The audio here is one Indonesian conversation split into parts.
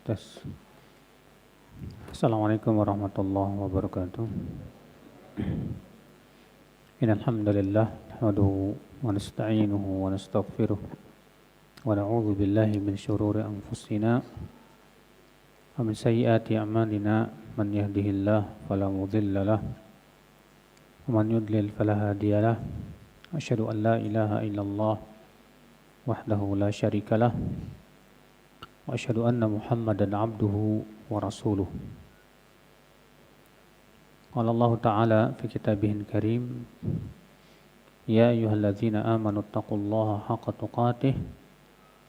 Tes. Assalamualaikum warahmatullahi wabarakatuh. Innal hamdalillah nahmaduhu wa nasta'inuhu wa nastaghfiruh wa na'udzu billahi min shururi anfusina wa min sayyiati a'malina man yahdihillahu fala mudilla lahu wa man yudlil fala hadiya lahu. Asyhadu an la ilaha illallah wahdahu la syarika lahu wa asyhadu anna Muhammadan abduhu wa rasuluh. Qala Allah Ta'ala fi kitabihil karim, ya ayyuhalladzina amanu taqullaha haqqa tuqatih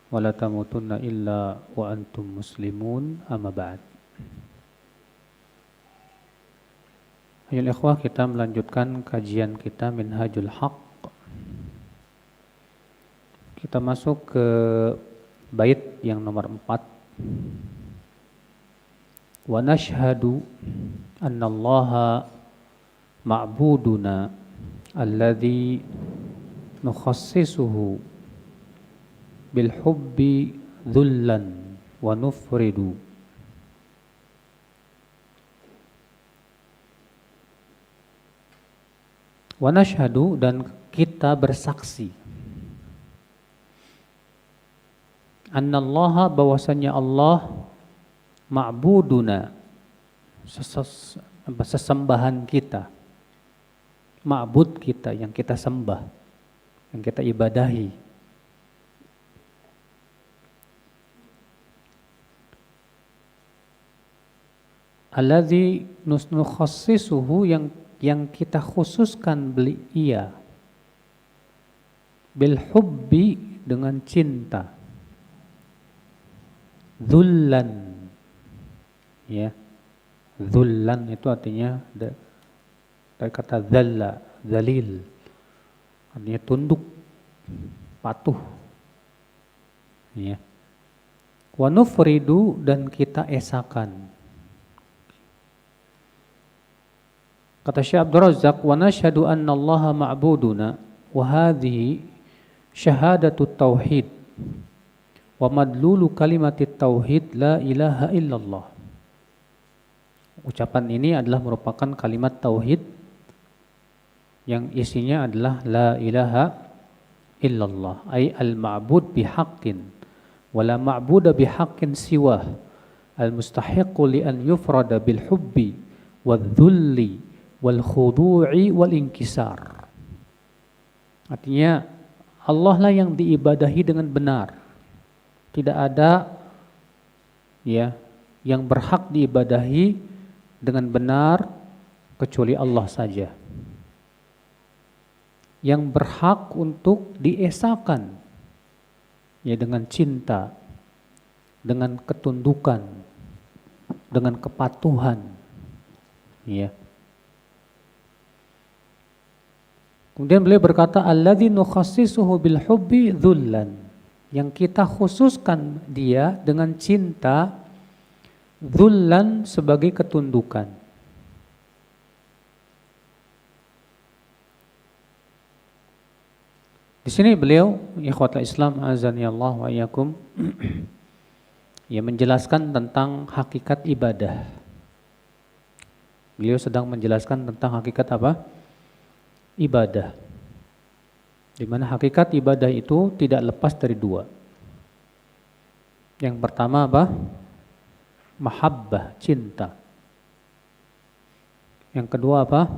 wa la tamutunna illa wa antum muslimun, amma ba'd. Ayol ikhwah, kita melanjutkan kajian kita Minhajul Haq. Kita masuk ke bait yang nomor 4. Wa nashhadu anna Allaha ma'buduna alladhi nukhassisuhu bil hubbi dhullan wa nufridu. Wa nashhadu, dan kita bersaksi, annallaha, bahwasanya Allah, ma'buduna, sesembahan kita, ma'bud kita, yang kita sembah, yang kita ibadahi. Alladzi nukhassisuhu, yang kita khususkan ia, bil hubbi, dengan cinta, dhullan, ya, dhullan itu artinya dari kata dhalla, dhalil, artinya tunduk, patuh, ya. Wa nufridu, dan kita esakan. Kata Syekh Abdul Razzaq, wa nashhadu anna Allaha ma'buduna wa hadhihi syahadatut tauhid wa madlulu kalimatit tauhid la ilaha illallah. Ucapan ini adalah merupakan kalimat tauhid yang isinya adalah la ilaha illallah, ay al-ma'bud bihaqqin wa la ma'buda bihaqqin siwah, al-mustahiqu li an yufrada bil hubbi wadh-dhulli wal khudu'i wal inkisar. Artinya Allah lah yang diibadahi dengan benar. Tidak ada, ya, yang berhak diibadahi dengan benar kecuali Allah saja. Yang berhak untuk diesakan, ya, dengan cinta, dengan ketundukan, dengan kepatuhan, ya. Kemudian beliau berkata, alladzi nukhassisuhu bil hubbi dhullan, yang kita khususkan dia dengan cinta, dhullan, sebagai ketundukan. Di sini beliau, ikhwatul Islam azani Allah wa iyyakum, ya, menjelaskan tentang hakikat ibadah. Beliau sedang menjelaskan tentang hakikat apa? Ibadah. Di mana hakikat ibadah itu tidak lepas dari dua. Yang pertama apa? Mahabbah, cinta. Yang kedua apa?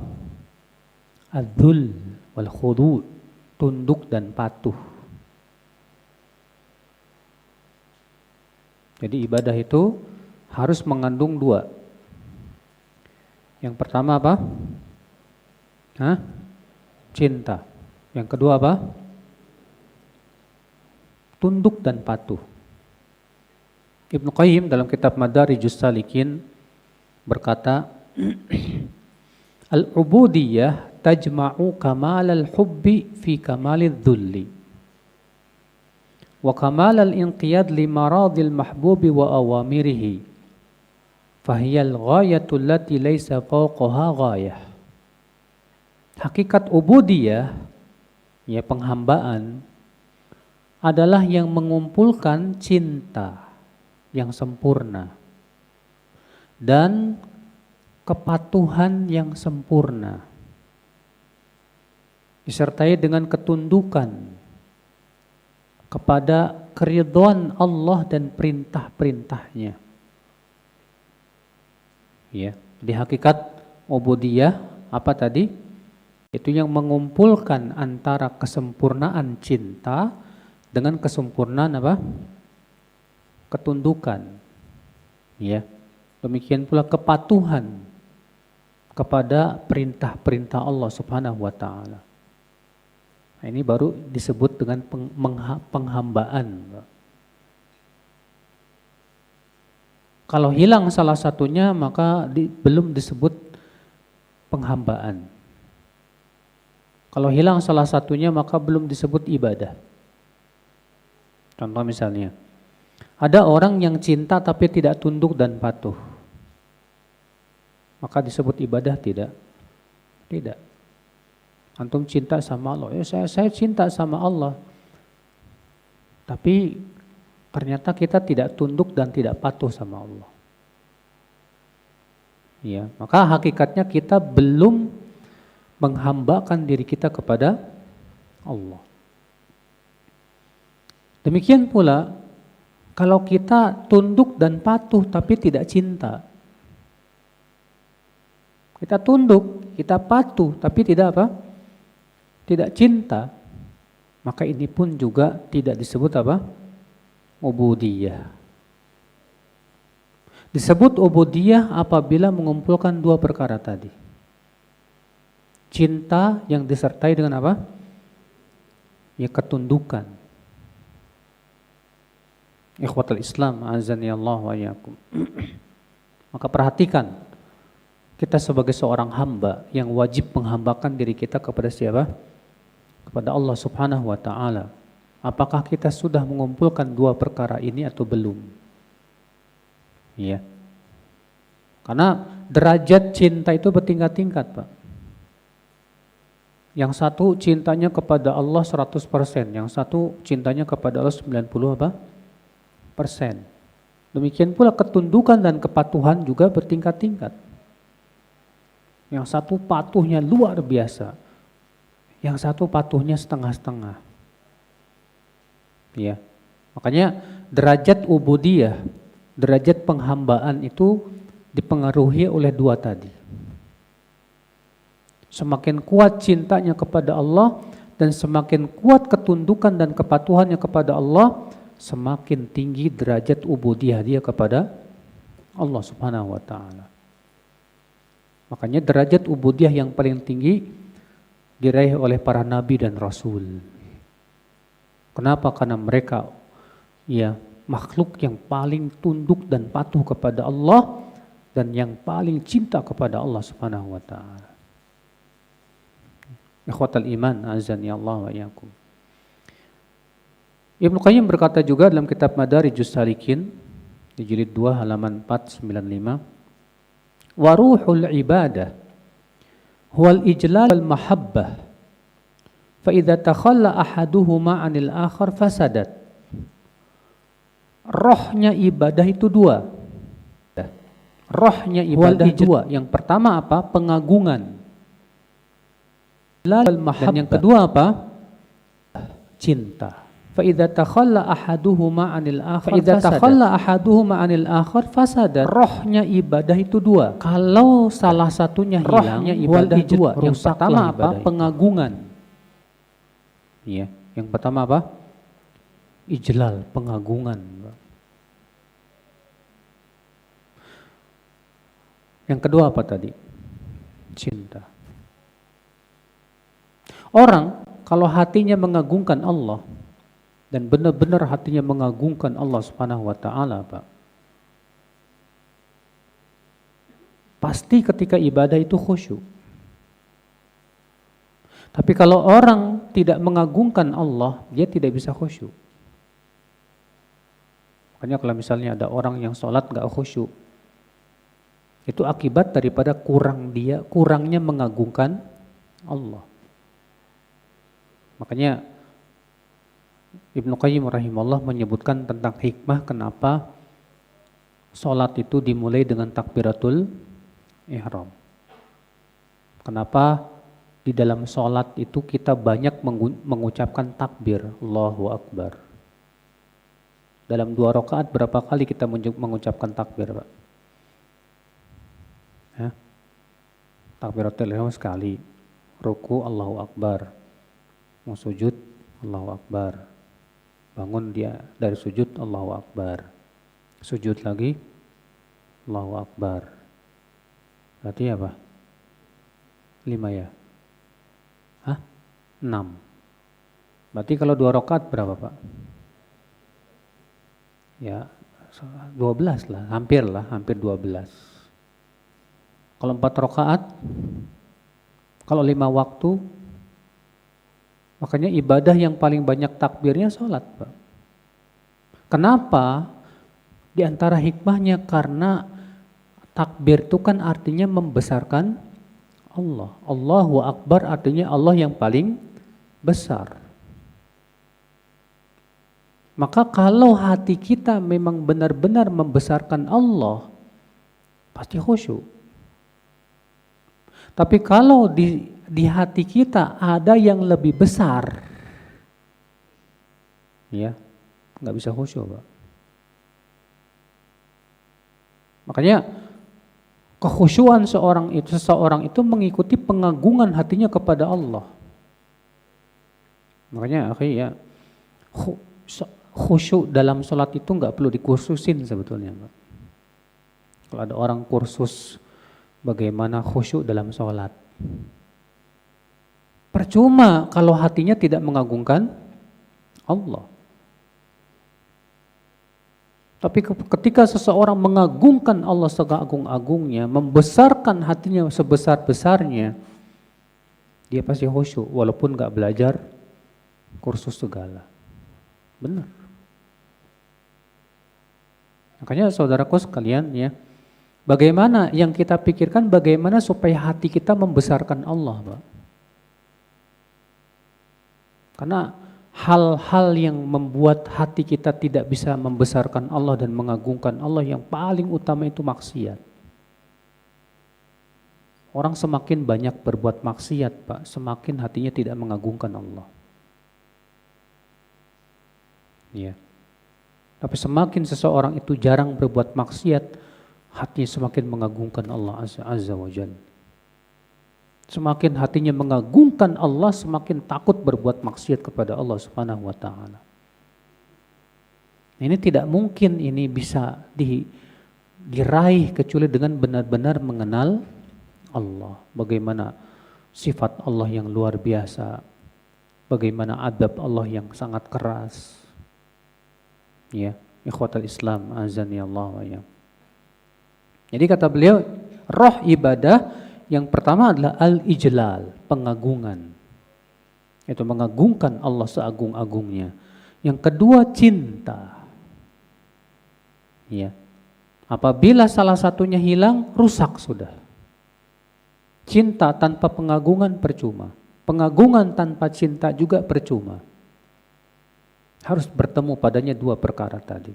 Adzul wal khudu', tunduk dan patuh. Jadi ibadah itu harus mengandung dua. Yang pertama apa? Cinta. Yang kedua apa? Tunduk dan patuh. Ibnu Qayyim dalam kitab Madarijus Salikin berkata, al-ubudiyah tajma'u kamalal hubbi fi kamalil dhulli wa kamalal inqiyad li maradil mahbubi wa awamirihi fahiyal ghayatul lati laysa fawqaha ghayah. Hakikat ubudiyah, ya, penghambaan, adalah yang mengumpulkan cinta, yang sempurna dan kepatuhan yang sempurna, disertai dengan ketundukan kepada keridhaan Allah dan perintah-perintahnya. Ya, di hakikat ubudiyah apa tadi? Itu yang mengumpulkan antara kesempurnaan cinta dengan kesempurnaan apa? Ketundukan. Ya. Demikian pula kepatuhan kepada perintah-perintah Allah Subhanahu wa taala. Nah, ini baru disebut dengan penghambaan. Kalau hilang salah satunya maka belum disebut penghambaan. Kalau hilang salah satunya maka belum disebut ibadah. Contoh misalnya, ada orang yang cinta tapi tidak tunduk dan patuh. Maka disebut ibadah tidak? Tidak. Antum cinta sama Allah, ya saya cinta sama Allah. Tapi ternyata kita tidak tunduk dan tidak patuh sama Allah. Ya, maka hakikatnya kita belum menghambakan diri kita kepada Allah. Demikian pula kalau kita tunduk dan patuh tapi tidak cinta. Kita tunduk, kita patuh tapi tidak apa? Tidak cinta. Maka ini pun juga tidak disebut apa? Ubudiyah. Disebut ubudiyah apabila mengumpulkan dua perkara tadi. Cinta yang disertai dengan apa? Ya, ketundukan. Ikhwatul Islam, azani Allah wa iyyakum. Maka perhatikan, kita sebagai seorang hamba yang wajib menghambakan diri kita kepada siapa? Kepada Allah Subhanahu wa taala. Apakah kita sudah mengumpulkan dua perkara ini atau belum? Ya. Karena derajat cinta itu bertingkat-tingkat, Pak. Yang satu cintanya kepada Allah 100%, yang satu cintanya kepada Allah 90 apa? Persen. Demikian pula ketundukan dan kepatuhan juga bertingkat-tingkat. Yang satu patuhnya luar biasa, yang satu patuhnya setengah-setengah. Ya. Makanya derajat ubudiyah, derajat penghambaan itu dipengaruhi oleh dua tadi. Semakin kuat cintanya kepada Allah dan semakin kuat ketundukan dan kepatuhannya kepada Allah, semakin tinggi derajat ubudiyah dia kepada Allah Subhanahu wa taala. Makanya derajat ubudiyah yang paling tinggi diraih oleh para nabi dan rasul. Kenapa? Karena mereka ya makhluk yang paling tunduk dan patuh kepada Allah dan yang paling cinta kepada Allah Subhanahu wa taala. Ikhwatal iman, azani Allah wa iyyakum. Ibnu Qayyim berkata juga dalam kitab Madarijus Salikin di jilid 2 halaman 495, wa ruhul ibadah huwal ijlal wal mahabbah fa idza takhalla ahaduhuma 'anil akhar fasadat. Rohnya ibadah itu dua. Rohnya ibadah dua. Yang pertama apa? Pengagungan. Dan yang kedua apa? Cinta. Fa idza takhalla ahaduhuma 'anil akhar fasada. Rohnya ibadah itu dua. Kalau salah satunya hilang, rohnya ibadah dua. Yang pertama apa? Pengagungan. Ya, yang pertama apa? Ijlal, pengagungan. Yang kedua apa tadi? Cinta. Orang kalau hatinya mengagungkan Allah dan benar-benar hatinya mengagungkan Allah Subhanahu wa taala, Pak, pasti ketika ibadah itu khusyuk. Tapi kalau orang tidak mengagungkan Allah, dia tidak bisa khusyuk. Makanya kalau misalnya ada orang yang sholat gak khusyuk, itu akibat daripada kurangnya mengagungkan Allah. Makanya Ibnu Qayyim rahimahullah menyebutkan tentang hikmah kenapa Sholat itu dimulai dengan takbiratul ihram. Kenapa di dalam sholat itu kita banyak mengucapkan takbir, Allahu Akbar. Dalam 2 rakaat berapa kali kita mengucapkan takbir, Pak? Ya? Takbiratul ihram sekali. Ruku Allahu Akbar. Mau sujud Allahu Akbar. Bangun dia dari sujud Allahu Akbar. Sujud lagi Allahu Akbar. Berarti apa? 5 ya? Hah? 6. Berarti kalau 2 rakaat berapa, Pak? Ya 12 lah, hampir 12. Kalau 4 rakaat, kalau 5 waktu, makanya ibadah yang paling banyak takbirnya sholat, Pak. Kenapa? Di antara hikmahnya karena takbir itu kan artinya membesarkan Allah. Allahu Akbar artinya Allah yang paling besar. Maka kalau hati kita memang benar-benar membesarkan Allah, pasti khusyuk. Tapi kalau di hati kita ada yang lebih besar, ya nggak bisa khusyuk, Pak. Makanya kekhusyuan seseorang itu mengikuti pengagungan hatinya kepada Allah. Makanya ya khusyuk dalam sholat itu nggak perlu dikursusin sebetulnya, Pak. Kalau ada orang kursus bagaimana khusyuk dalam sholat, percuma kalau hatinya tidak mengagungkan Allah. Tapi ketika seseorang mengagungkan Allah seagung-agungnya, membesarkan hatinya sebesar-besarnya, dia pasti khusyuk walaupun nggak belajar kursus segala. Benar. Makanya saudaraku sekalian ya, bagaimana yang kita pikirkan bagaimana supaya hati kita membesarkan Allah, Pak. Karena hal-hal yang membuat hati kita tidak bisa membesarkan Allah dan mengagungkan Allah yang paling utama itu maksiat. Orang semakin banyak berbuat maksiat, Pak, semakin hatinya tidak mengagungkan Allah. Ya. Tapi semakin seseorang itu jarang berbuat maksiat, hatinya semakin mengagungkan Allah Azza wa Jalla. Semakin hatinya mengagungkan Allah, semakin takut berbuat maksiat kepada Allah Subhanahu wa taala. Ini tidak mungkin ini bisa diraih kecuali dengan benar-benar mengenal Allah. Bagaimana sifat Allah yang luar biasa. Bagaimana adab Allah yang sangat keras. Ya, ikhwatal Islam azani Allah wa ya. Jadi kata beliau, roh ibadah yang pertama adalah al-ijlal, pengagungan. Itu mengagungkan Allah seagung-agungnya. Yang kedua cinta. Ya. Apabila salah satunya hilang, rusak sudah. Cinta tanpa pengagungan percuma. Pengagungan tanpa cinta juga percuma. Harus bertemu padanya 2 perkara tadi.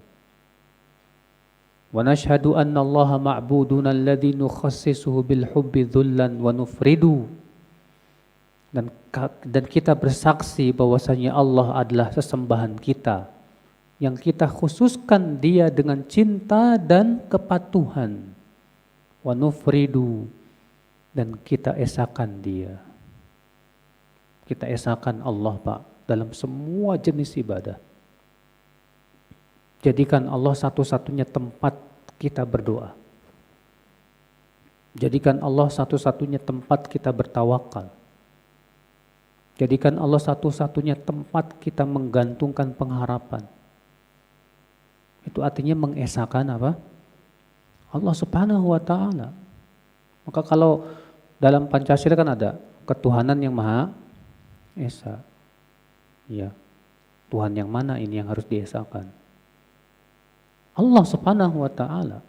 Wa nashhadu anna Allaha ma'buduna alladhi nukhassisuhu bil hubbi dhullan wa nufridu. Dan kita bersaksi bahwasanya Allah adalah sesembahan kita yang kita khususkan Dia dengan cinta dan kepatuhan. Wa nufridu, dan kita esakan Dia. Kita esakan Allah, Pak, dalam semua jenis ibadah. Jadikan Allah satu-satunya tempat kita berdoa. Jadikan Allah satu-satunya tempat kita bertawakal. Jadikan Allah satu-satunya tempat kita menggantungkan pengharapan. Itu artinya mengesahkan apa? Allah Subhanahu wa taala. Maka kalau dalam Pancasila kan ada ketuhanan yang Maha Esa. Ya. Tuhan yang mana ini yang harus diesakan? Allah Subhanahu wa taala.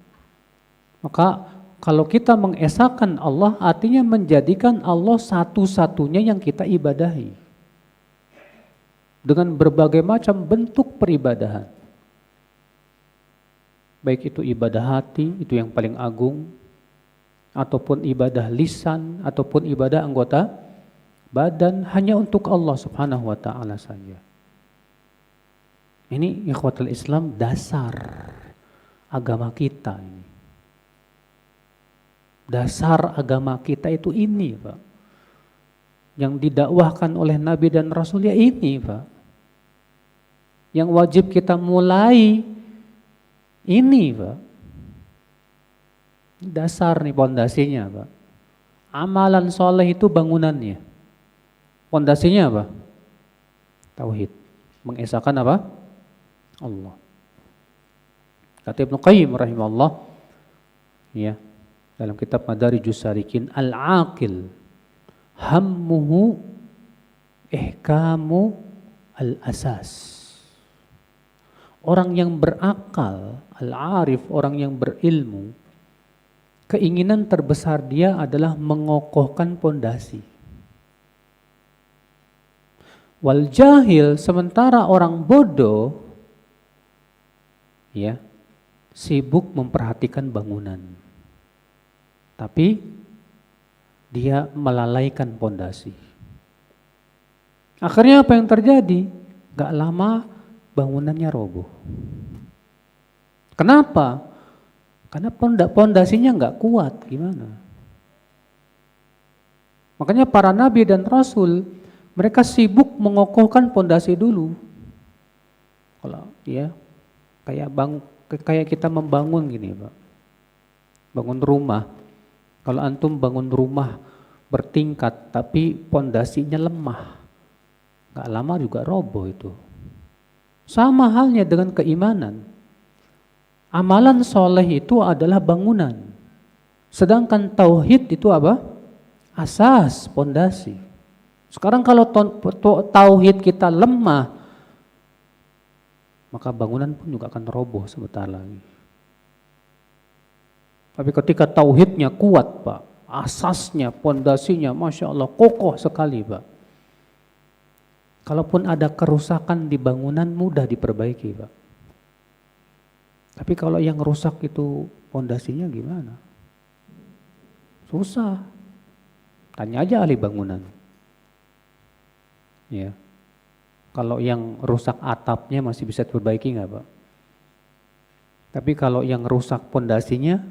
Maka kalau kita mengesahkan Allah artinya menjadikan Allah satu-satunya yang kita ibadahi. Dengan berbagai macam bentuk peribadahan. baik itu ibadah hati, itu yang paling agung, ataupun ibadah lisan, ataupun ibadah anggota badan, hanya untuk Allah Subhanahu wa ta'ala saja. Ini ikhwatul Islam, dasar agama kita ini. Dasar agama kita itu ini, Pak. Yang didakwahkan oleh Nabi dan Rasul ya ini, Pak. Yang wajib kita mulai ini, Pak. Dasar nih pondasinya, Pak. Amalan soleh itu bangunannya. Pondasinya apa? Tauhid. Mengesahkan apa? Allah. Kata Ibnu Qayyim rahimahullah, ya, dalam kitab Madarijus Salikin, al-aqil hammuhu ihkamu al-asas. Orang yang berakal, al-arif, orang yang berilmu, keinginan terbesar dia adalah mengokohkan pondasi. Wal jahil, sementara orang bodoh, ya, sibuk memperhatikan bangunan, tapi dia melalaikan pondasi. Akhirnya apa yang terjadi? Gak lama bangunannya roboh. Kenapa? Karena pondasinya gak kuat. Gimana? Makanya para nabi dan rasul, mereka sibuk mengokohkan pondasi dulu. Kalau ya, kayak kita membangun gini, Pak. Bangun rumah. Kalau antum bangun rumah bertingkat tapi pondasinya lemah, gak lama juga roboh itu. Sama halnya dengan keimanan. Amalan soleh itu adalah bangunan. Sedangkan tauhid itu apa? Asas, pondasi. Sekarang kalau tauhid kita lemah, maka bangunan pun juga akan roboh sebentar lagi. Tapi ketika tauhidnya kuat, Pak, asasnya, pondasinya, Masya Allah, kokoh sekali, Pak. Kalaupun ada kerusakan di bangunan, mudah diperbaiki, Pak. Tapi kalau yang rusak itu pondasinya gimana? Susah. Tanya aja ahli bangunan. Ya. Kalau yang rusak atapnya masih bisa diperbaiki nggak, Pak? Tapi kalau yang rusak pondasinya,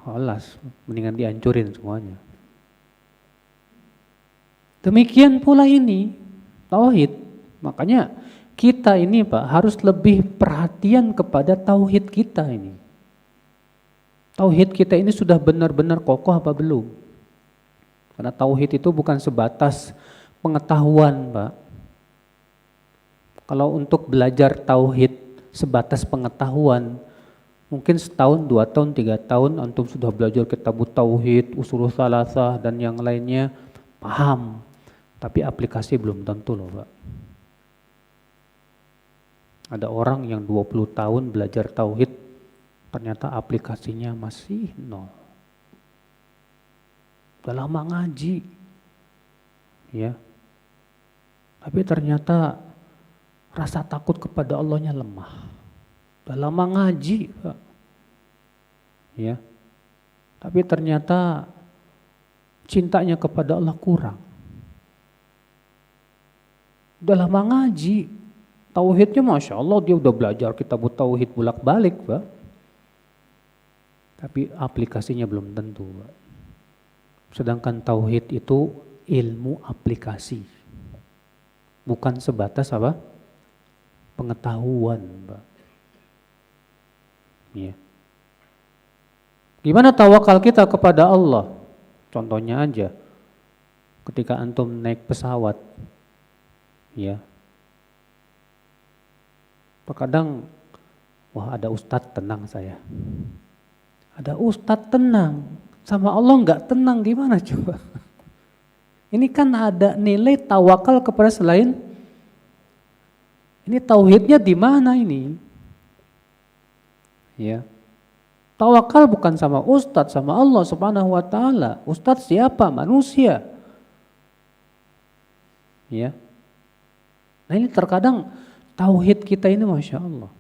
alas, mendingan dihancurin semuanya. Demikian pula ini, tauhid. Makanya kita ini, Pak, harus lebih perhatian kepada tauhid kita ini. Tauhid kita ini sudah benar-benar kokoh apa belum? Karena tauhid itu bukan sebatas pengetahuan, Pak. Kalau untuk belajar tauhid sebatas pengetahuan, mungkin setahun, 2 tahun, 3 tahun antum sudah belajar kitab tauhid, usulul salasah dan yang lainnya, paham. Tapi aplikasi belum tentu loh, Pak. Ada orang yang 20 tahun belajar tauhid, ternyata aplikasinya masih nol. Udah lama ngaji, ya. Tapi ternyata rasa takut kepada Allahnya lemah. Udah lama ngaji, Pak. Ya. Tapi ternyata cintanya kepada Allah kurang. Udah lama ngaji, tauhidnya Masya Allah dia udah belajar kitab tauhid bolak-balik, Pak. Tapi aplikasinya belum tentu, Pak. Sedangkan tauhid itu ilmu aplikasi. Bukan sebatas apa? Pengetahuan, Pak. Ya. Gimana tawakal kita kepada Allah? Contohnya aja, ketika antum naik pesawat, ya, terkadang, wah ada ustadz tenang saya. Ada ustadz tenang, sama Allah enggak tenang, gimana coba? Ini kan ada nilai tawakal kepada selain, ini tauhidnya di mana ini? Ya, tawakal bukan sama ustadz, sama Allah Subhanahu wa ta'ala. Ustadz siapa? Manusia. Ya. Nah ini terkadang tauhid kita ini Masya Allah.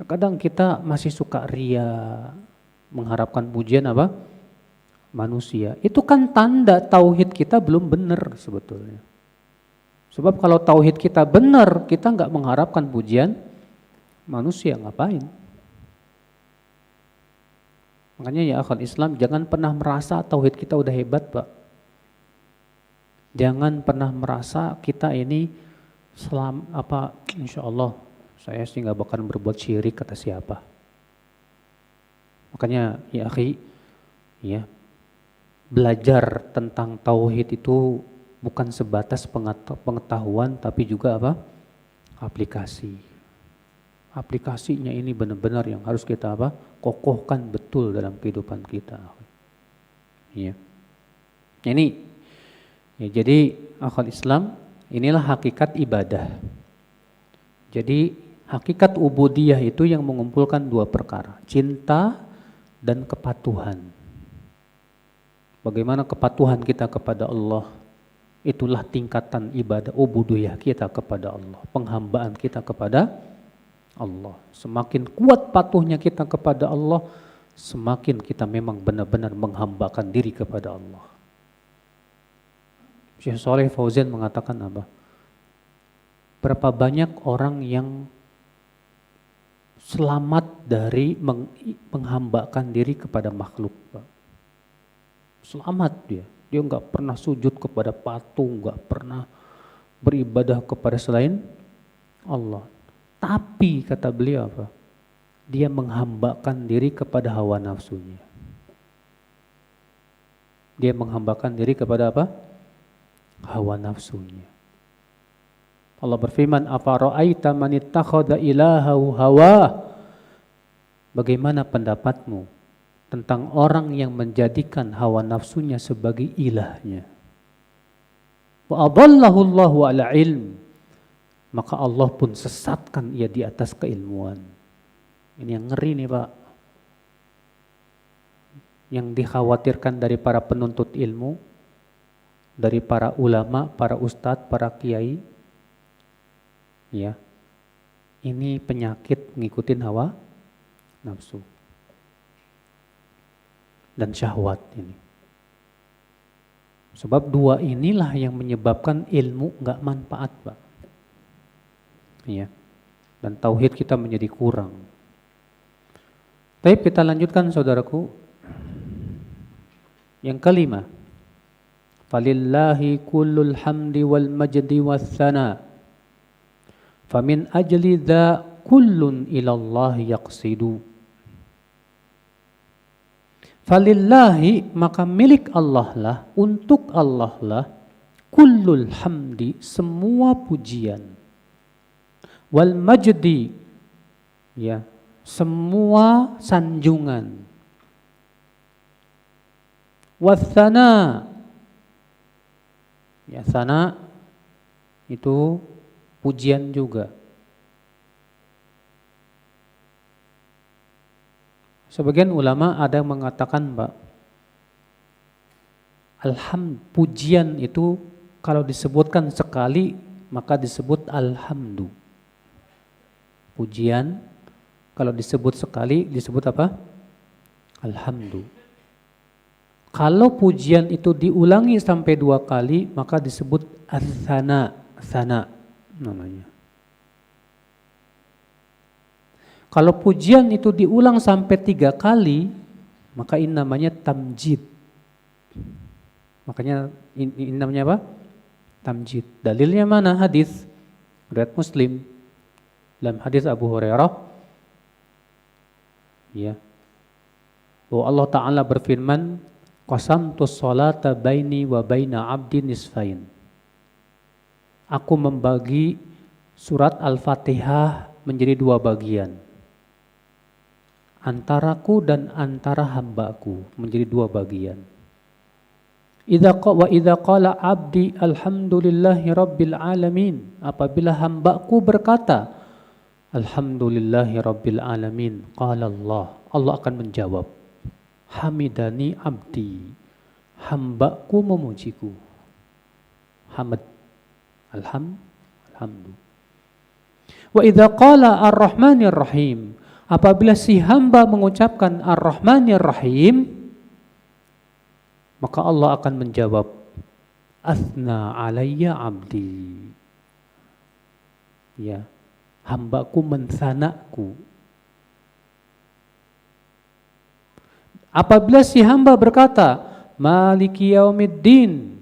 Kadang kita masih suka ria, mengharapkan pujian apa? Manusia. Itu kan tanda tauhid kita belum benar sebetulnya. Sebab kalau tauhid kita benar, kita nggak mengharapkan pujian manusia, ngapain? Makanya ya akhwal Islam, jangan pernah merasa tauhid kita udah hebat, Pak. Jangan pernah merasa kita ini insya Allah saya sih nggak bakal berbuat syirik kata siapa. Makanya ya akhi, ya belajar tentang tauhid itu bukan sebatas pengetahuan, tapi juga apa? Aplikasi. Aplikasinya ini benar-benar yang harus kita apa? Kokohkan betul dalam kehidupan kita. Ya. Ini ya, jadi akhwat Islam, inilah hakikat ibadah. Jadi hakikat ubudiyah itu yang mengumpulkan dua perkara, cinta dan kepatuhan. Bagaimana kepatuhan kita kepada Allah, itulah tingkatan ibadah ubudiyah kita kepada Allah, penghambaan kita kepada Allah. Semakin kuat patuhnya kita kepada Allah, semakin kita memang benar-benar menghambakan diri kepada Allah. Syekh Shalih Fauzan mengatakan apa? Berapa banyak orang yang selamat dari menghambakan diri kepada makhluk, Pak. Selamat dia nggak pernah sujud kepada patung, nggak pernah beribadah kepada selain Allah. Tapi kata beliau apa? Dia menghambakan diri kepada hawa nafsunya. Dia menghambakan diri kepada apa? Hawa nafsunya. Allah berfirman, afara'aita man ittakhadha ilahahu hawa. Bagaimana pendapatmu tentang orang yang menjadikan hawa nafsunya sebagai ilahnya? Wa adallahu Allahu ala ilm. Maka Allah pun sesatkan ia di atas keilmuan. Ini yang ngeri nih, Pak. Yang dikhawatirkan dari para penuntut ilmu, dari para ulama, para ustadz, para kiai, ya, ini penyakit ngikutin hawa nafsu dan syahwat ini. Sebab dua inilah yang menyebabkan ilmu nggak manfaat, Pak. Ya, dan tauhid kita menjadi kurang. Tapi kita lanjutkan, saudaraku. Yang kelima, falillahi kullul hamdi wal majdi was sana. Famin ajli dha kullun ilallah yaqsidu. Falillahi, maka milik Allah lah, untuk Allah lah, kullul hamdi, semua pujian, wal majdi, ya, semua sanjungan, wathana, ya, sana itu pujian juga. Sebagian ulama ada yang mengatakan, Pak, pujian itu kalau disebutkan sekali maka disebut alhamdu. Pujian kalau disebut sekali disebut apa? Alhamdu. Kalau pujian itu diulangi sampai 2 kali maka disebut as-sana, sana namanya. Kalau pujian itu diulang sampai 3 kali, maka ini namanya tamjid. Makanya ini namanya apa? Tamjid. Dalilnya mana? Hadis riwayat Muslim. Dalam hadis Abu Hurairah, ya, bahwa Allah Ta'ala berfirman, qasamtus sholata baini wa baina abdi nisfain. Aku membagi surat Al-Fatihah menjadi 2 bagian. Antaraku dan antara hambaku menjadi 2 bagian. Wa idza qala abdi alhamdulillahi rabbil alamin. Apabila hambaku berkata alhamdulillahi rabbil alamin, qala Allah akan menjawab, hamidani abdi, hambaku memujiku. Hamd, alhamdu. Wa idza qala ar-rahmanir rahim, Apabila si hamba mengucapkan Ar-Rahmanir Rahim, maka Allah akan menjawab, Athna alayya abdi. Ya, hambaku mensanaku. Apabila si hamba berkata, Maliki yaumiddin,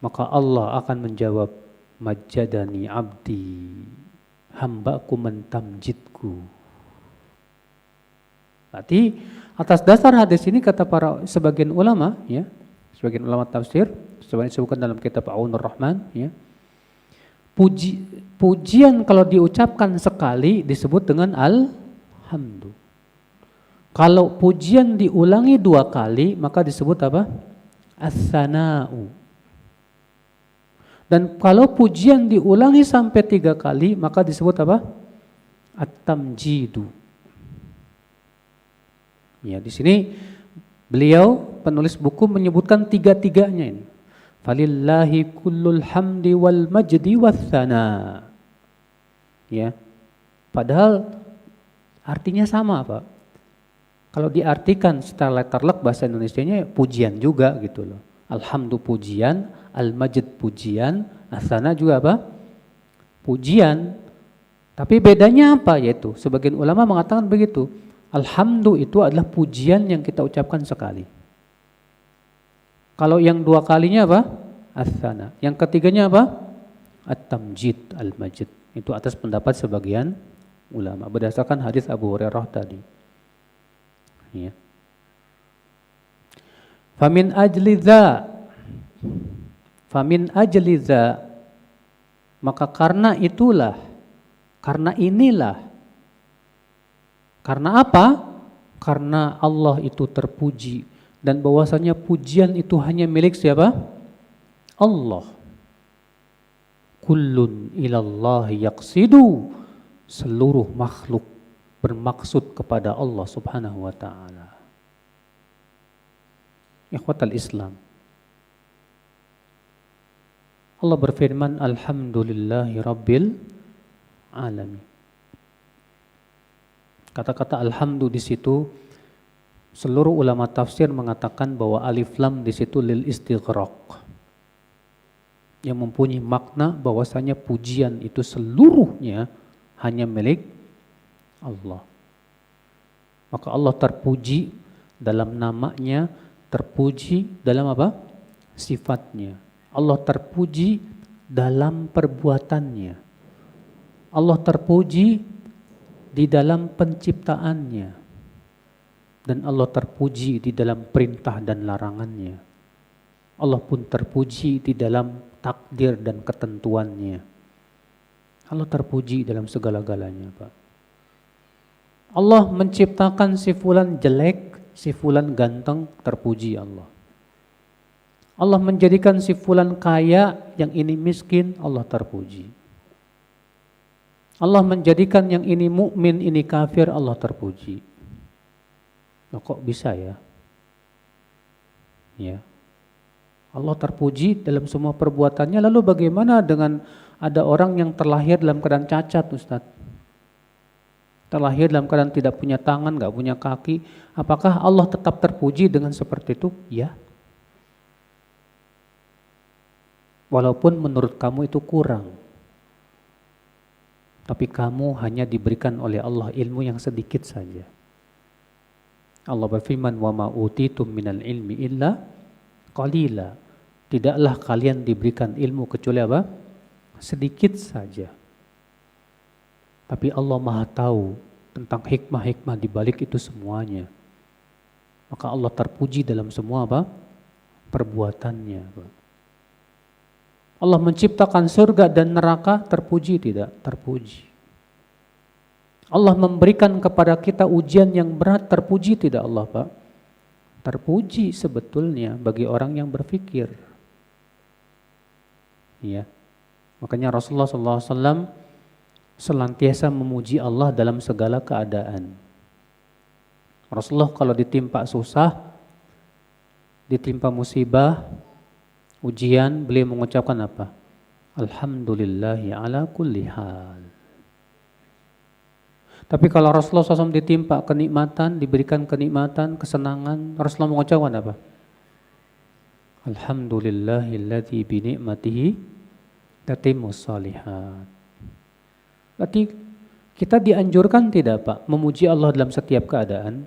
maka Allah akan menjawab, Majjadani abdi. Hambaku mentamjidku. Berarti atas dasar hadis ini kata para sebagian ulama, ya, sebagian ulama tafsir, sebenarnya disebutkan dalam kitab Aunur Rahman, ya, pujian kalau diucapkan sekali disebut dengan alhamdu. Kalau pujian diulangi 2 kali maka disebut apa? As-sana'u. Dan kalau pujian diulangi sampai 3 kali maka disebut apa? At-tamjidu. Ya, di sini beliau penulis buku menyebutkan 3-tiganya ini. Falillahi kullul hamdi wal majdi wathana. Ya. Padahal artinya sama, Pak. Kalau diartikan secara letterlek bahasa Indonesianya pujian juga gitu loh. Alhamdu pujian, al-majd pujian, asana juga apa? Pujian. Tapi bedanya apa? Yaitu sebagian ulama mengatakan begitu. Alhamdu itu adalah pujian yang kita ucapkan sekali. Kalau yang 2 kalinya apa? As-sana. Yang ketiganya apa? At-tamjid, al-majid. Itu atas pendapat sebagian ulama berdasarkan hadis Abu Hurairah tadi. Ya. Famin ajli dza, maka karena itulah, karena inilah. Karena apa? Karena Allah itu terpuji dan bahwasanya pujian itu hanya milik siapa? Allah. Kullun ilallahi yaqsidu, seluruh makhluk bermaksud kepada Allah Subhanahu wa taala. Ikhwatal Islam. Allah berfirman, Alhamdulillahi Rabbil Alamin. Kata-kata alhamdu di situ seluruh ulama tafsir mengatakan bahwa alif lam di situ lil istighraq. Yang mempunyai makna bahwasanya pujian itu seluruhnya hanya milik Allah. Maka Allah terpuji dalam namanya, terpuji dalam apa? Sifatnya. Allah terpuji dalam perbuatannya. Allah terpuji di dalam penciptaannya. Dan Allah terpuji di dalam perintah dan larangannya. Allah pun terpuji di dalam takdir dan ketentuannya. Allah terpuji dalam segala-galanya, Pak. Allah menciptakan si fulan jelek, si fulan ganteng, terpuji Allah. Allah menjadikan si fulan kaya, yang ini miskin, Allah terpuji. Allah menjadikan yang ini mukmin, ini kafir, Allah terpuji. Nah, kok bisa ya? Ya. Allah terpuji dalam semua perbuatannya, lalu bagaimana dengan ada orang yang terlahir dalam keadaan cacat, Ustaz? Terlahir dalam keadaan tidak punya tangan, gak punya kaki, apakah Allah tetap terpuji dengan seperti itu? Ya. Walaupun menurut kamu itu kurang. Tapi kamu hanya diberikan oleh Allah ilmu yang sedikit saja. Allah berfirman, "Wa ma utitum minal ilmi illa qalila." Tidaklah kalian diberikan ilmu kecuali apa? Sedikit saja. Tapi Allah Maha tahu tentang hikmah-hikmah di balik itu semuanya. Maka Allah terpuji dalam semua apa? Perbuatannya. Allah menciptakan surga dan neraka, terpuji tidak? Terpuji. Allah memberikan kepada kita ujian yang berat, terpuji tidak Allah, Pak? Terpuji sebetulnya bagi orang yang berpikir. Ya. Makanya Rasulullah SAW senantiasa memuji Allah dalam segala keadaan. Rasulullah kalau ditimpa susah, ditimpa musibah, ujian, beliau mengucapkan apa? Alhamdulillahi ala kulli hal. Tapi kalau Rasulullah SAW ditimpa kenikmatan, diberikan kenikmatan, kesenangan, Rasulullah mengucapkan apa? Alhamdulillahilladzi binikmatihi tatimmus shalihat. Berarti kita dianjurkan tidak Pak memuji Allah dalam setiap keadaan?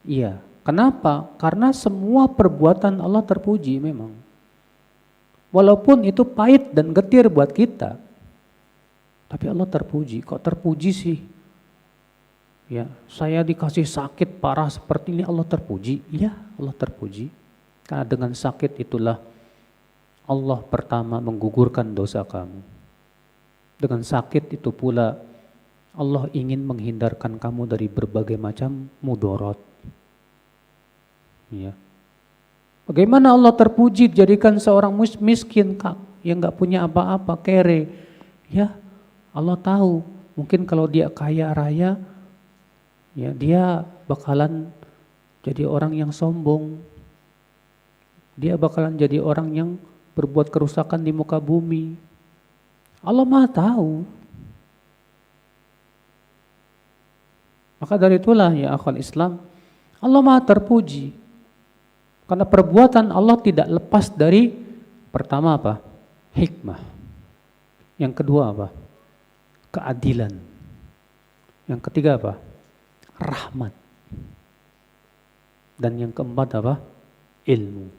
Iya. Kenapa? Karena semua perbuatan Allah terpuji memang. Walaupun itu pahit dan getir buat kita. Tapi Allah terpuji. Kok terpuji sih? Ya, saya dikasih sakit parah seperti ini Allah terpuji. Iya, Allah terpuji. Karena dengan sakit itulah Allah pertama menggugurkan dosa kamu. Dengan sakit itu pula Allah ingin menghindarkan kamu dari berbagai macam mudarat. Ya. Bagaimana Allah terpuji dijadikan seorang miskin Kak, yang nggak punya apa-apa, kere. Ya, Allah tahu mungkin kalau dia kaya raya, ya dia bakalan jadi orang yang sombong. Dia bakalan jadi orang yang berbuat kerusakan di muka bumi. Allah Maha tahu. Maka dari itulah ya akhwal Islam, Allah Maha terpuji. Karena perbuatan Allah tidak lepas dari pertama apa? Hikmah. Yang kedua apa? Keadilan. Yang ketiga apa? Rahmat. Dan yang keempat apa? Ilmu.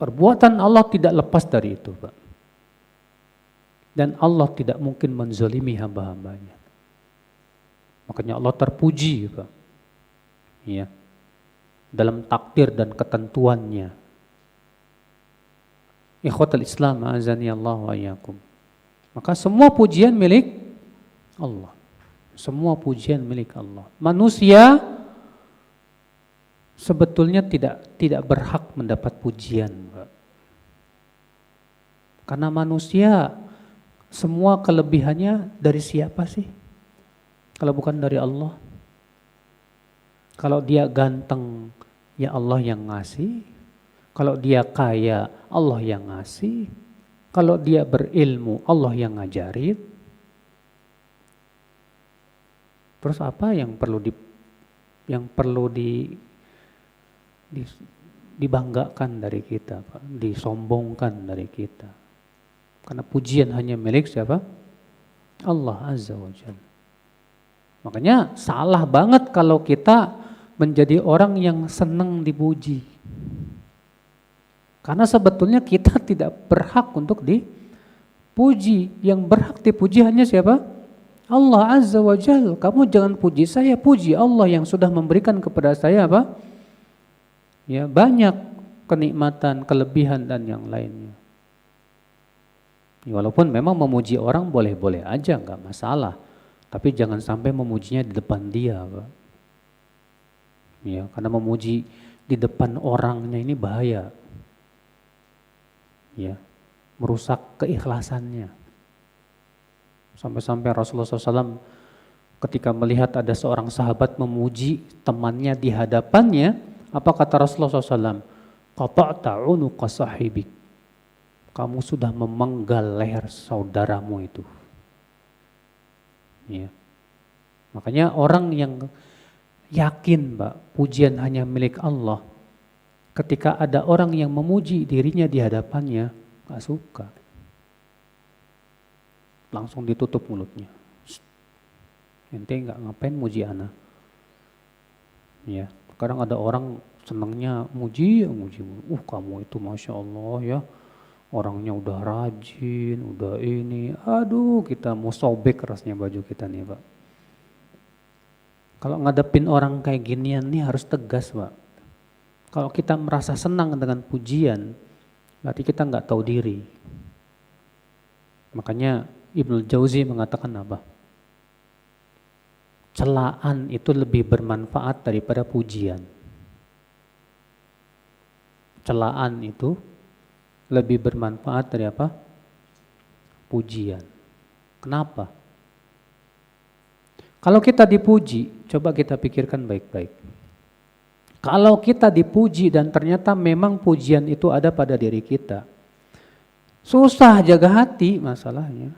Perbuatan Allah tidak lepas dari itu, Pak. Dan Allah tidak mungkin menzalimi hamba-hambanya. Makanya Allah terpuji, Pak. Ya. Dalam takdir dan ketentuannya. Ikhwatul Islam, azani Allah wa iyyakum. Maka semua pujian milik Allah. Semua pujian milik Allah. Manusia sebetulnya tidak berhak mendapat pujian, Pak. Karena manusia semua kelebihannya dari siapa sih? Kalau bukan dari Allah. Kalau dia ganteng, ya Allah yang ngasih. Kalau dia kaya, Allah yang ngasih. Kalau dia berilmu, Allah yang ngajarin. Terus apa yang perlu dibanggakan dari kita, Pak? Disombongkan dari kita. Karena pujian hanya milik siapa? Allah Azza wa Jalla. Makanya salah banget kalau kita menjadi orang yang senang dipuji. Karena sebetulnya kita tidak berhak untuk dipuji. Yang berhak dipuji hanya siapa? Allah Azza wa Jalla. Kamu jangan puji saya, puji Allah yang sudah memberikan kepada saya apa? Ya, banyak kenikmatan, kelebihan dan yang lainnya. Ya, walaupun memang memuji orang boleh-boleh aja, enggak masalah. Tapi jangan sampai memujinya di depan dia, Pak. Ya, karena memuji di depan orangnya ini bahaya. Ya, merusak keikhlasannya. Sampai-sampai Rasulullah SAW ketika melihat ada seorang sahabat memuji temannya di hadapannya, apa kata Rasulullah SAW? Qata'ta 'unuqa sahibik. Kamu sudah memenggal leher saudaramu itu. Ya. Makanya orang yang yakin, Pak, pujian hanya milik Allah. Ketika ada orang yang memuji dirinya di hadapannya, gak suka. Langsung ditutup mulutnya. Ente gak ngapain muji ana. Ya, kadang ada orang senangnya muji. Kamu itu Masya Allah ya. Orangnya udah rajin, udah ini. Aduh, kita mau sobek rasanya baju kita nih, Pak. Kalau ngadepin orang kayak ginian nih harus tegas, Pak. Kalau kita merasa senang dengan pujian, berarti kita nggak tahu diri. Makanya Ibnu Jauzi mengatakan apa? Celaan itu lebih bermanfaat daripada pujian. Celaan itu lebih bermanfaat dari apa? Pujian. Kenapa? Kalau kita dipuji, coba kita pikirkan baik-baik. Kalau kita dipuji dan ternyata memang pujian itu ada pada diri kita, susah jaga hati masalahnya.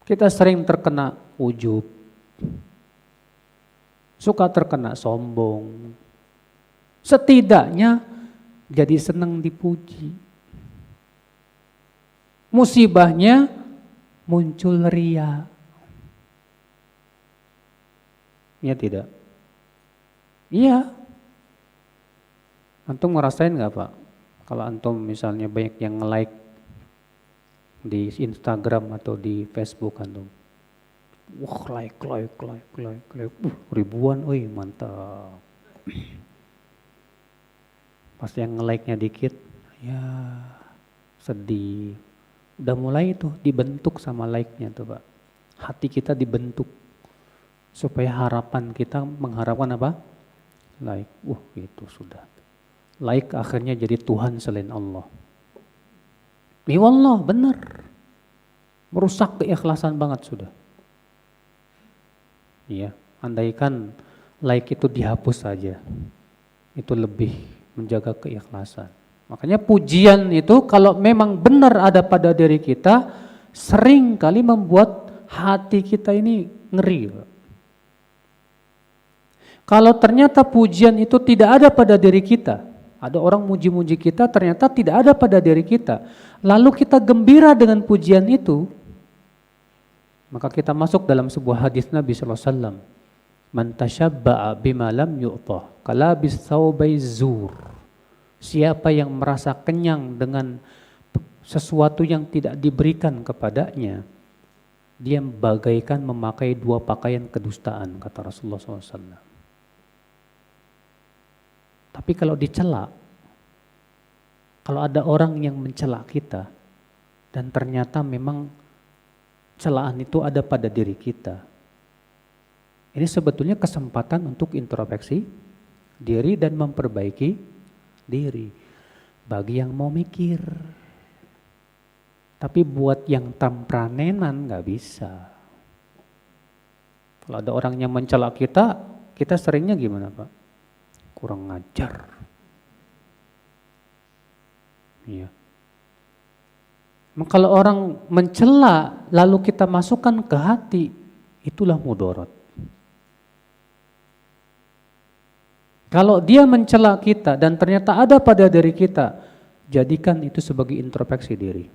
Kita sering terkena ujub, suka terkena sombong. Setidaknya jadi senang dipuji. Musibahnya muncul ria. Ya tidak? Iya. Antum ngerasain gak Pak? Kalau antum misalnya banyak yang nge-like di Instagram atau di Facebook antum. Wah, like. Ribuan, mantap. Pas yang nge-like-nya dikit, ya sedih. Udah mulai itu dibentuk sama like-nya tuh Pak. Hati kita dibentuk. Supaya harapan kita mengharapkan apa? Like. Itu sudah. Like akhirnya jadi Tuhan selain Allah. Ya Allah, benar. Merusak keikhlasan banget sudah. Iya, andaikan like itu dihapus saja. Itu lebih menjaga keikhlasan. Makanya pujian itu kalau memang benar ada pada diri kita, sering kali membuat hati kita ini ngeri. Kalau ternyata pujian itu tidak ada pada diri kita, ada orang muji-muji kita ternyata tidak ada pada diri kita, lalu kita gembira dengan pujian itu, maka kita masuk dalam sebuah hadis Nabi SAW. Man tashabba'a bima lam yu'tah kalabis thawbai zur. Siapa yang merasa kenyang dengan sesuatu yang tidak diberikan kepadanya, dia bagaikan memakai dua pakaian kedustaan, kata Rasulullah SAW. Tapi kalau dicela, kalau ada orang yang mencela kita, dan ternyata memang celaan itu ada pada diri kita, ini sebetulnya kesempatan untuk introspeksi diri dan memperbaiki diri. Bagi yang mau mikir. Tapi buat yang tempranenan gak bisa. Kalau ada orang yang mencela kita, kita seringnya gimana Pak? Kurang ngajar. Iya. Kalau orang mencela lalu kita masukkan ke hati, itulah mudarat. Kalau dia mencela kita dan ternyata ada pada diri kita, jadikan itu sebagai introspeksi diri.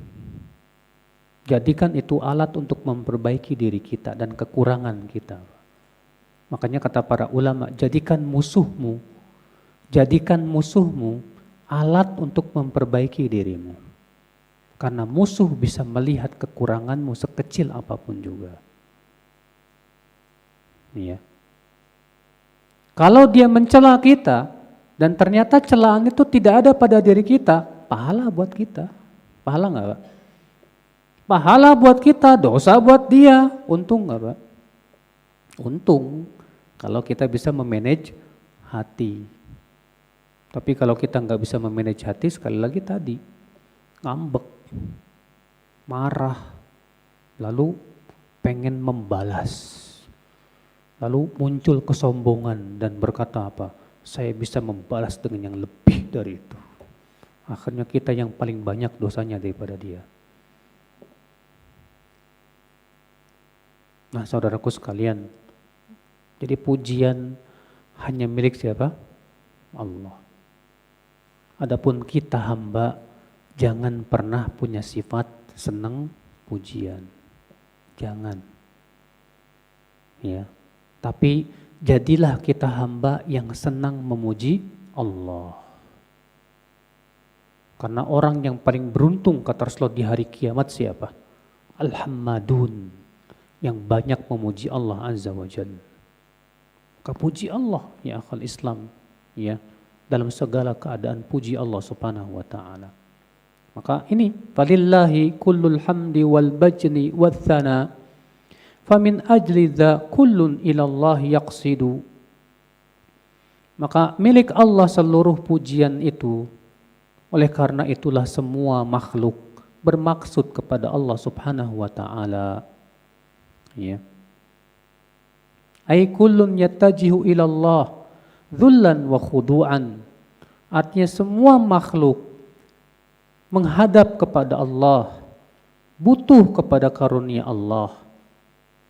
Jadikan itu alat untuk memperbaiki diri kita dan kekurangan kita. Makanya kata para ulama, jadikan musuhmu alat untuk memperbaiki dirimu. Karena musuh bisa melihat kekuranganmu sekecil apapun juga. Iya. Kalau dia mencela kita dan ternyata celaan itu tidak ada pada diri kita, pahala buat kita. Pahala enggak, Pak? Pahala buat kita, dosa buat dia. Untung enggak, Pak? Untung kalau kita bisa memanage hati. Tapi kalau kita enggak bisa memanage hati, sekali lagi tadi, ngambek, marah, lalu pengen membalas. Lalu muncul kesombongan dan berkata apa? Saya bisa membalas dengan yang lebih dari itu. Akhirnya kita yang paling banyak dosanya daripada dia. Nah saudaraku sekalian, jadi pujian hanya milik siapa? Allah. Adapun kita hamba, jangan pernah punya sifat senang pujian. Jangan. Ya. Tapi jadilah kita hamba yang senang memuji Allah. Karena orang yang paling beruntung kata Rasulullah di hari kiamat siapa? Al-Hammadun, yang banyak memuji Allah Azza wa Jalla. Maka puji Allah ya akhal Islam, ya, dalam segala keadaan puji Allah Subhanahu wa taala. Maka ini falillahi kullul hamdi wal bajni wath thana famin ajli dza kullun ilallahi yaqsidu. Maka milik Allah seluruh pujian itu. Oleh karena itulah semua makhluk bermaksud kepada Allah Subhanahu wa taala. Ya. Ai kullun yattajihu ilallah dzullan wa khudu'an. Artinya semua makhluk menghadap kepada Allah, butuh kepada karunia Allah,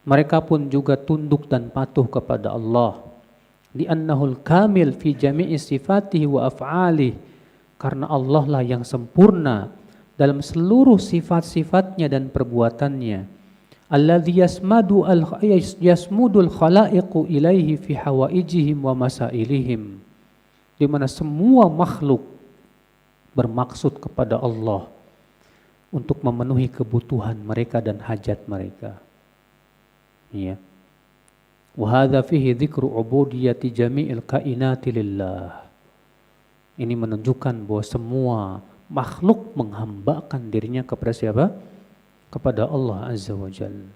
Mereka pun juga tunduk dan patuh kepada Allah. Li'annahul kamil fi jami'i sifatihi wa af'alihi. Karena Allah lah yang sempurna dalam seluruh sifat-sifatnya dan perbuatannya. Alladzi yasmudul khalaiqu ilaihi fi hawaijihim wa masailihim. Di mana semua makhluk bermaksud kepada Allah untuk memenuhi kebutuhan mereka dan hajat mereka. Ya. Wa hadza fihi dzikru ubudiyyati jami'il kainati lillah. Ini menunjukkan bahwa semua makhluk menghambakan dirinya kepada siapa? Kepada Allah Azza wa Jalla.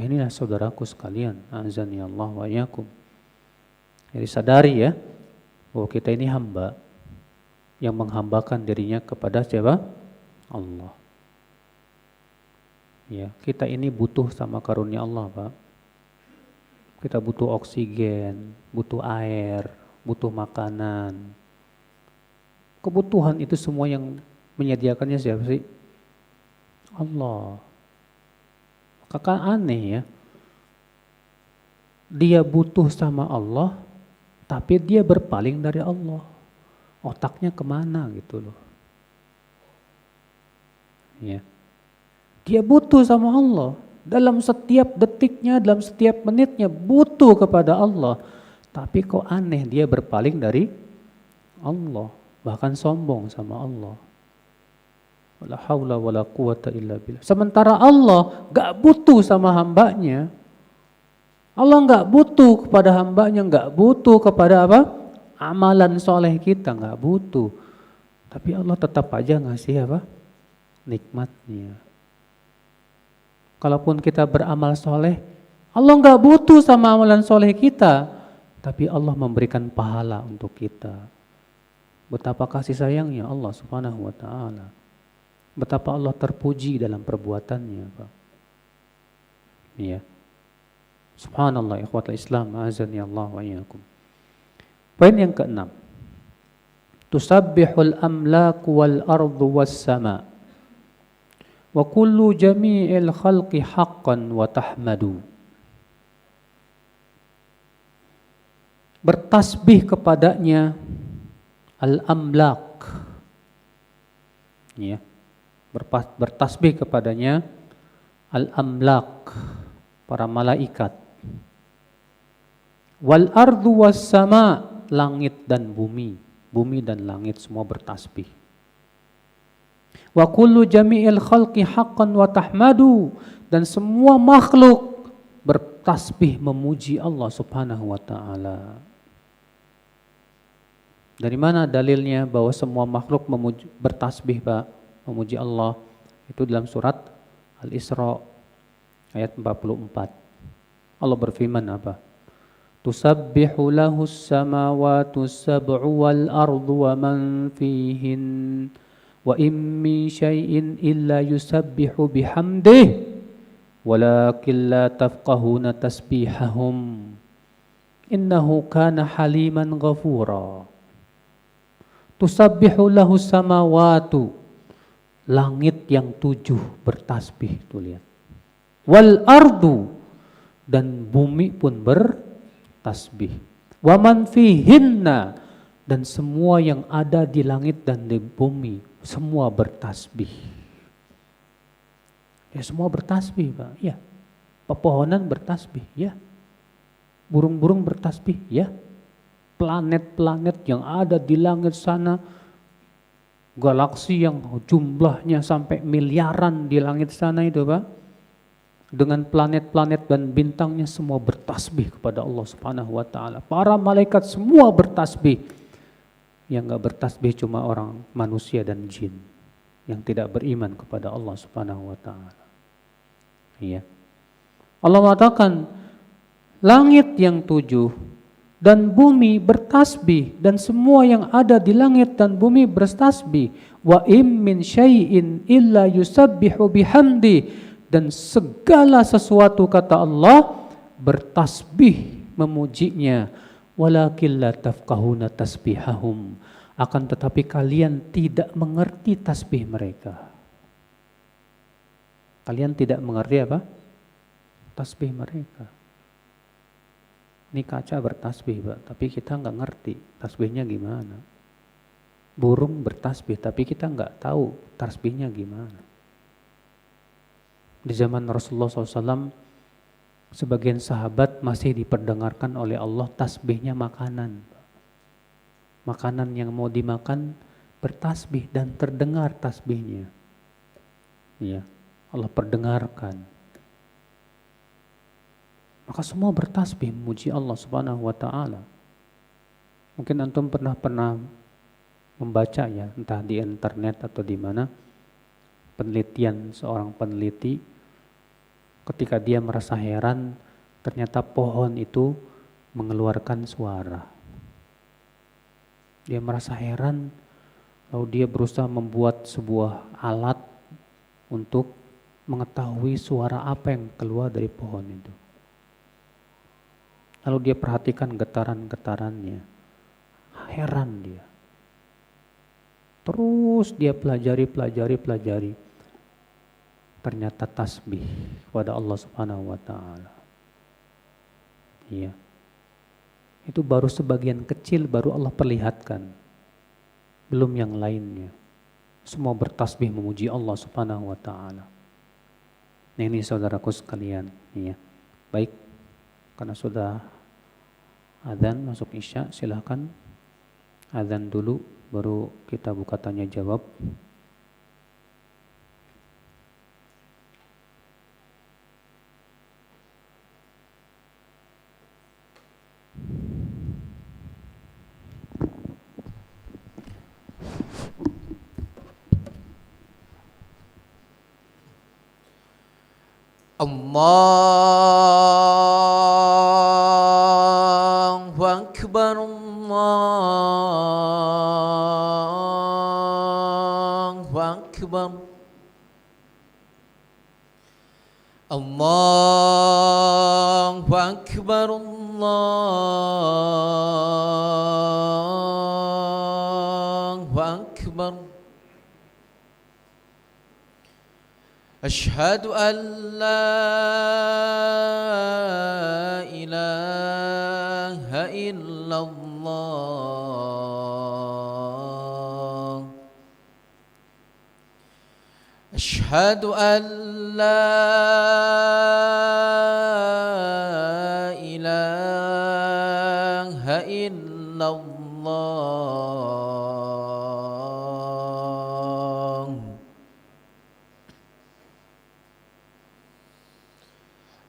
Inilah saudaraku sekalian, azani Allah wa iyyakum. Jadi sadari ya bahwa kita ini hamba yang menghambakan dirinya kepada siapa? Allah. Ya, kita ini butuh sama karunia Allah, Pak. Kita butuh oksigen, butuh air, butuh makanan. Kebutuhan itu semua yang menyediakannya siapa sih? Allah. Kakak aneh ya. Dia butuh sama Allah, tapi dia berpaling dari Allah. Otaknya kemana gitu loh. Ya. Dia butuh sama Allah. Dalam setiap detiknya, dalam setiap menitnya butuh kepada Allah. Tapi kok aneh dia berpaling dari Allah. Bahkan sombong sama Allah. Wala haula wala quwata illa billah. Sementara Allah gak butuh sama hambanya. Allah gak butuh kepada hambanya, gak butuh kepada apa? Amalan soleh kita, gak butuh. Tapi Allah tetap aja ngasih apa? Nikmatnya. Kalaupun kita beramal soleh, Allah gak butuh sama amalan soleh kita. Tapi Allah memberikan pahala untuk kita. Betapa kasih sayangnya Allah subhanahu wa ta'ala. Betapa Allah terpuji dalam perbuatannya, Pak. Ya. Subhanallah, ikhwatul Islam, azani Allah wa iyyakum. Poin yang keenam. Tusabbihul amlaku wal ardu was sama. Wa kullu jami'il khalqi haqqan wa tahmadu. Bertasbih kepadanya al-amlak. Ya. Bertasbih kepadanya al-amlak, para malaikat. Wal ardu was sama, langit dan bumi. Bumi dan langit semua bertasbih. Wa kullu jami'il khalqi haqqan wa tahmadu, dan semua makhluk bertasbih memuji Allah Subhanahu wa taala. Dari mana dalilnya bahwa semua makhluk bertasbih, Pak, memuji Allah? Itu dalam surat Al-Isra ayat 44. Allah berfirman apa? Tusabbihu lahus samawati sab'u wal ardu wa man fihin wa in min syai'in illa yusabbihu bihamdih walakin la tafqahuna tasbihahum innahu kana haliman ghafura. Tusabbihu lahus samawatu, langit yang 7 bertasbih, tuh lihat. Wal ardu, dan bumi pun bertasbih. Wa man fihinna, dan semua yang ada di langit dan di bumi semua bertasbih. Ya, semua bertasbih, Pak. Ya. Pepohonan bertasbih, ya. Burung-burung bertasbih, ya. Planet-planet yang ada di langit sana, galaksi yang jumlahnya sampai miliaran di langit sana itu, Pak, dengan planet-planet dan bintangnya semua bertasbih kepada Allah Subhanahu wa taala. Para malaikat semua bertasbih. Yang enggak bertasbih cuma orang manusia dan jin yang tidak beriman kepada Allah Subhanahu wa taala. Iya. Allah mengatakan langit yang 7 dan bumi bertasbih, dan semua yang ada di langit dan bumi bertasbih. Wa im min syai'in illa yusabbihu bihamdi, dan segala sesuatu, kata Allah, bertasbih memujinya. Walakin la tafqahuna tasbihahum, akan tetapi kalian tidak mengerti tasbih mereka. Kalian tidak mengerti apa? tasbih mereka. Ini kaca bertasbih, Pak, tapi kita nggak ngerti tasbihnya gimana. Burung bertasbih, tapi kita nggak tahu tasbihnya gimana. Di zaman Rasulullah SAW, sebagian sahabat masih diperdengarkan oleh Allah tasbihnya makanan. Makanan yang mau dimakan bertasbih dan terdengar tasbihnya. Ya, Allah perdengarkan. Maka semua bertasbih memuji Allah Subhanahu wa taala. Mungkin antum pernah membaca ya, entah di internet atau di mana, penelitian seorang peneliti ketika dia merasa heran ternyata pohon itu mengeluarkan suara. Dia merasa heran, lalu dia berusaha membuat sebuah alat untuk mengetahui suara apa yang keluar dari pohon itu. Lalu dia perhatikan getaran-getarannya. Heran dia. Terus dia pelajari. Ternyata tasbih kepada Allah Subhanahu wa taala. Iya. Itu baru sebagian kecil, baru Allah perlihatkan. Belum yang lainnya. Semua bertasbih memuji Allah Subhanahu wa taala. Nah, ini saudaraku sekalian, iya. Baik. Karena sudah adzan masuk Isya, silakan adzan dulu baru kita buka tanya jawab. Allahu Akbar, Allahu Akbar, Allahu Akbar, Allahu Akbar. أشهد أن لا إله إلا الله أشهد أن لا إله إلا الله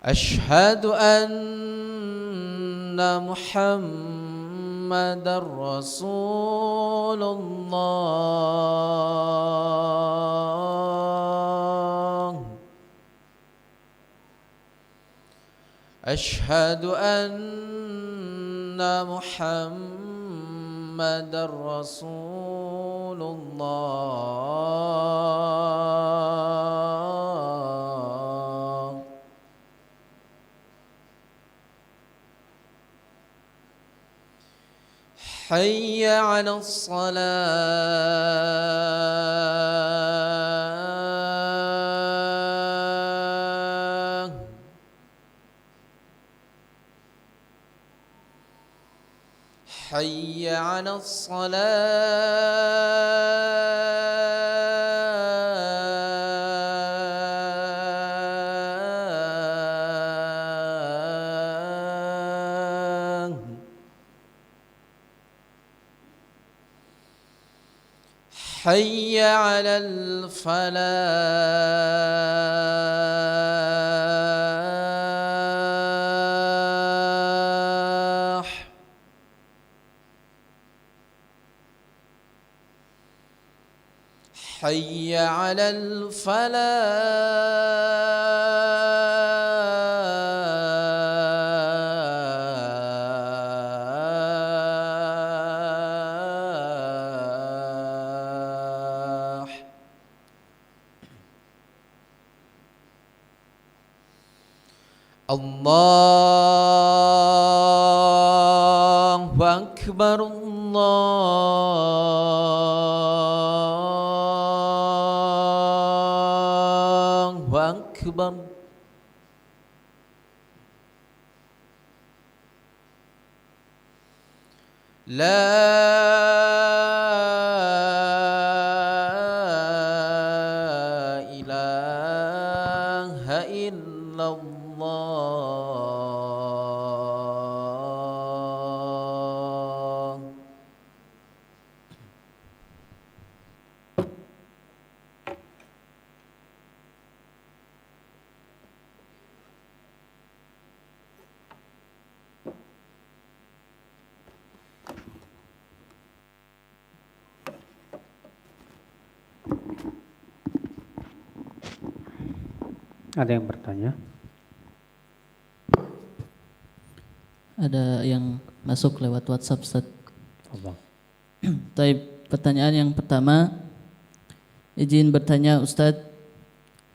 أشهد أن محمدا رسول الله أشهد أن محمدا رسول الله حي على الصلاة حي على الصلاة حي على الفلاح حي على الفلاح الله أكبر الله أكبر لا إله إلا الله. Ada yang bertanya? Ada yang masuk lewat WhatsApp, Ustaz. Abang. Taib, pertanyaan yang pertama, izin bertanya Ustaz,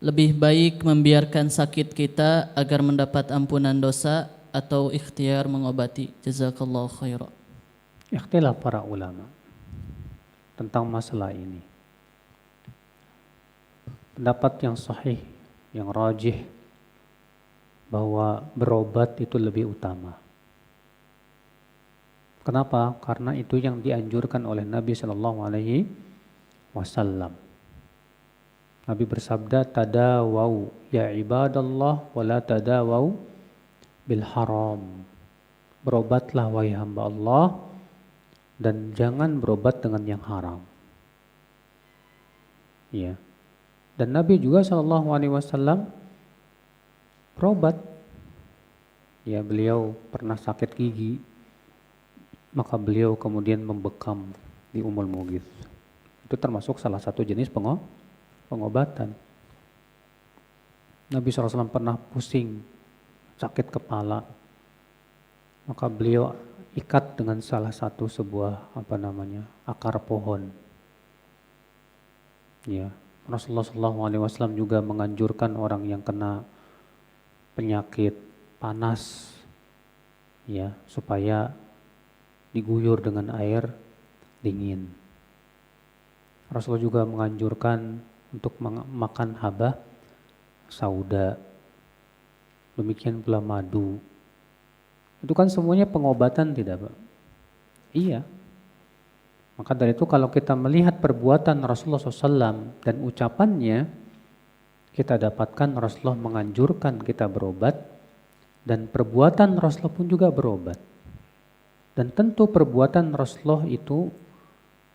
lebih baik membiarkan sakit kita agar mendapat ampunan dosa atau ikhtiar mengobati? Jazakallahu khairan. Ikhtilaf para ulama tentang masalah ini. Pendapat yang sahih, yang rajih, bahwa berobat itu lebih utama. Kenapa? Karena itu yang dianjurkan oleh Nabi SAW. Nabi bersabda, tadawau ya ibadallah wala tadawau bil haram. Berobatlah wahai hamba Allah dan jangan berobat dengan yang haram. Ya. Dan Nabi juga SAW berobat. Ya, beliau pernah sakit gigi, maka beliau kemudian membekam di Ummul Mughith. Itu termasuk salah satu jenis pengobatan. Nabi SAW pernah pusing, sakit kepala, maka beliau ikat dengan salah satu sebuah akar pohon. Ya, Rasulullah SAW juga menganjurkan orang yang kena penyakit panas, ya, supaya diguyur dengan air dingin. Rasulullah juga menganjurkan untuk makan habah sauda. Demikian pula madu. Itu kan semuanya pengobatan, tidak Pak? Iya. Maka dari itu kalau kita melihat perbuatan Rasulullah SAW dan ucapannya, kita dapatkan Rasulullah menganjurkan kita berobat, dan perbuatan Rasulullah pun juga berobat. Dan tentu perbuatan Rasulullah itu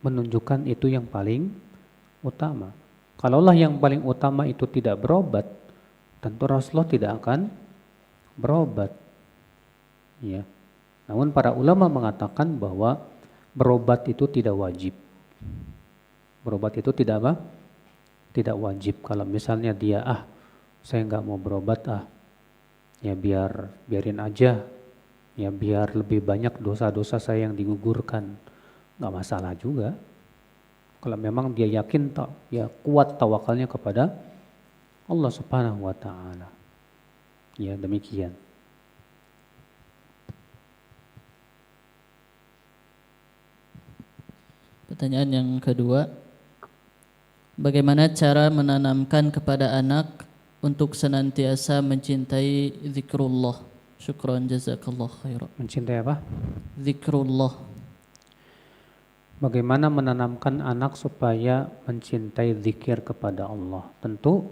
menunjukkan itu yang paling utama. Kalaulah yang paling utama itu tidak berobat, tentu Rasulullah tidak akan berobat. Ya. Namun para ulama mengatakan bahwa berobat itu tidak wajib. Berobat itu tidak apa? Tidak wajib. Kalau misalnya dia, saya nggak mau berobat, ya biarin aja, ya biar lebih banyak dosa-dosa saya yang digugurkan, nggak masalah juga. Kalau memang dia yakin, ya kuat tawakalnya kepada Allah Subhanahu Wa Taala. Ya demikian. Pertanyaan yang kedua, bagaimana cara menanamkan kepada anak untuk senantiasa mencintai zikrullah? Syukran, jazakallah khairan. Mencintai apa? Zikrullah. Bagaimana menanamkan anak supaya mencintai zikir kepada Allah? Tentu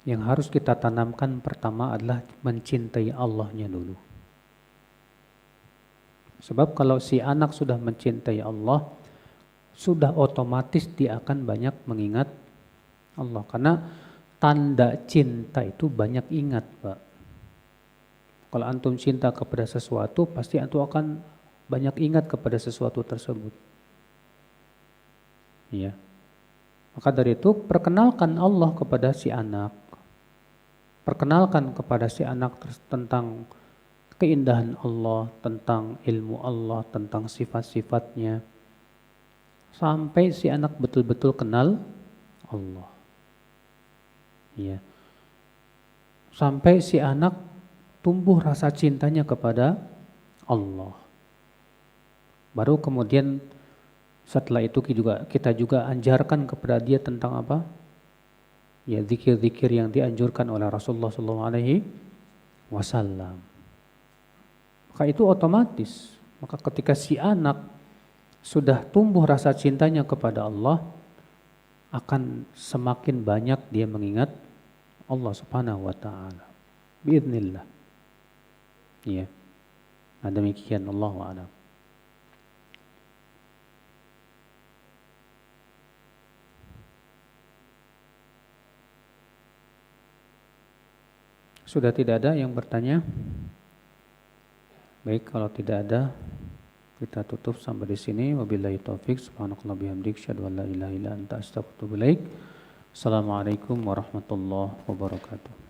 yang harus kita tanamkan pertama adalah mencintai Allahnya dulu. Sebab kalau si anak sudah mencintai Allah, sudah otomatis dia akan banyak mengingat Allah. Karena tanda cinta itu banyak ingat, Pak. Kalau antum cinta kepada sesuatu, pasti antum akan banyak ingat kepada sesuatu tersebut. Ya. Maka dari itu perkenalkan Allah kepada si anak. Perkenalkan kepada si anak tentang keindahan Allah, tentang ilmu Allah, tentang sifat-sifatnya. Sampai si anak betul-betul kenal Allah. Ya. Sampai si anak tumbuh rasa cintanya kepada Allah. Baru kemudian setelah itu kita juga ajarkan kepada dia tentang apa? Ya, zikir-zikir yang dianjurkan oleh Rasulullah SAW. Maka itu otomatis Maka ketika si anak sudah tumbuh rasa cintanya kepada Allah, akan semakin banyak dia mengingat Allah Subhanahu wa taala. Biidznillah. Iya. Nah, demikian, Allahu a'lam. Sudah tidak ada yang bertanya? Baik, kalau tidak ada, kita tutup sampai di sini. Wabillahi taufik. Subhanakallah bihamdik. Asyhadu an la ilaha illa anta astaghfiruka wa atubu ilaik. Assalamualaikum warahmatullahi wabarakatuh.